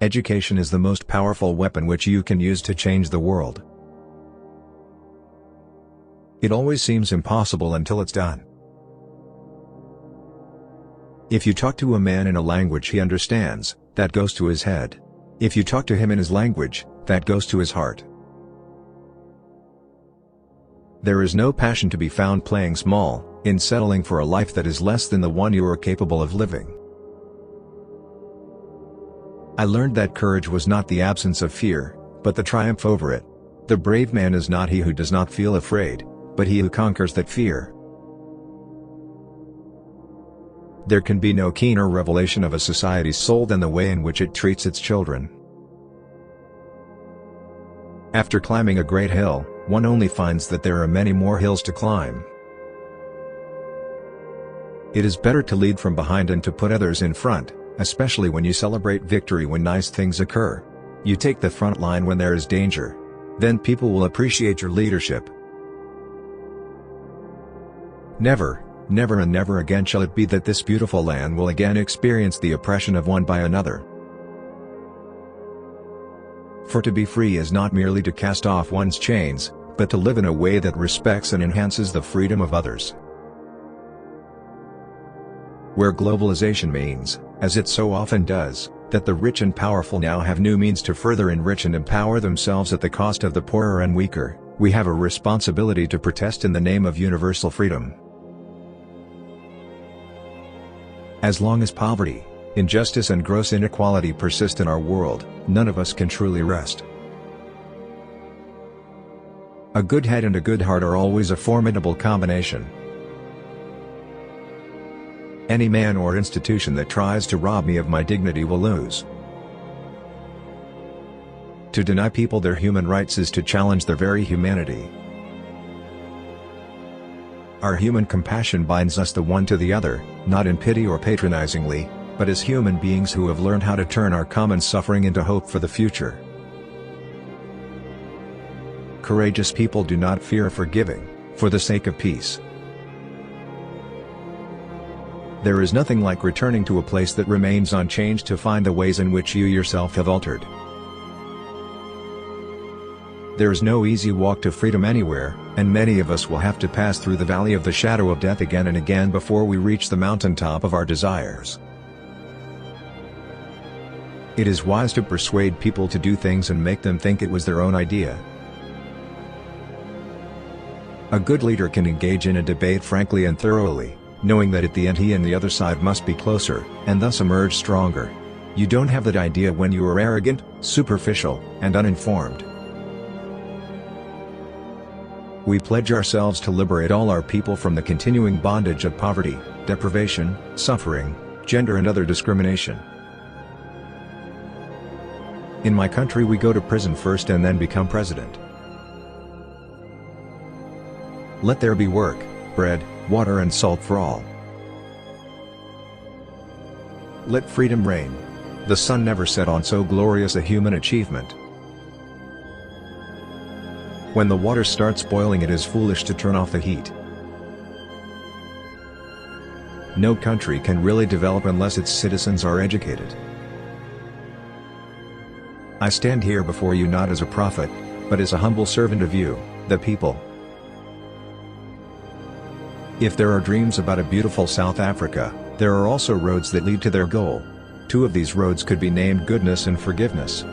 Education is the most powerful weapon which you can use to change the world. It always seems impossible until it's done. If you talk to a man in a language he understands, that goes to his head. If you talk to him in his language, that goes to his heart. There is no passion to be found playing small, in settling for a life that is less than the one you are capable of living. I learned that courage was not the absence of fear, but the triumph over it. The brave man is not he who does not feel afraid, but he who conquers that fear. There can be no keener revelation of a society's soul than the way in which it treats its children. After climbing a great hill, one only finds that there are many more hills to climb. It is better to lead from behind and to put others in front, especially when you celebrate victory when nice things occur. You take the front line when there is danger. Then people will appreciate your leadership. Never, never and never again shall it be that this beautiful land will again experience the oppression of one by another. For to be free is not merely to cast off one's chains, but to live in a way that respects and enhances the freedom of others. Where globalization means, as it so often does, that the rich and powerful now have new means to further enrich and empower themselves at the cost of the poorer and weaker, we have a responsibility to protest in the name of universal freedom. As long as poverty, injustice and gross inequality persist in our world, none of us can truly rest. A good head and a good heart are always a formidable combination. Any man or institution that tries to rob me of my dignity will lose. To deny people their human rights is to challenge their very humanity. Our human compassion binds us the one to the other, not in pity or patronizingly, but as human beings who have learned how to turn our common suffering into hope for the future. Courageous people do not fear forgiving, for the sake of peace. There is nothing like returning to a place that remains unchanged to find the ways in which you yourself have altered. There is no easy walk to freedom anywhere, and many of us will have to pass through the valley of the shadow of death again and again before we reach the mountaintop of our desires. It is wise to persuade people to do things and make them think it was their own idea. A good leader can engage in a debate frankly and thoroughly, knowing that at the end he and the other side must be closer, and thus emerge stronger. You don't have that idea when you are arrogant, superficial, and uninformed. We pledge ourselves to liberate all our people from the continuing bondage of poverty, deprivation, suffering, gender and other discrimination. In my country we go to prison first and then become president. Let there be work, bread, water and salt for all. Let freedom reign. The sun never set on so glorious a human achievement. When the water starts boiling it is foolish to turn off the heat. No country can really develop unless its citizens are educated. I stand here before you not as a prophet, but as a humble servant of you, the people. If there are dreams about a beautiful South Africa, there are also roads that lead to their goal. Two of these roads could be named goodness and forgiveness.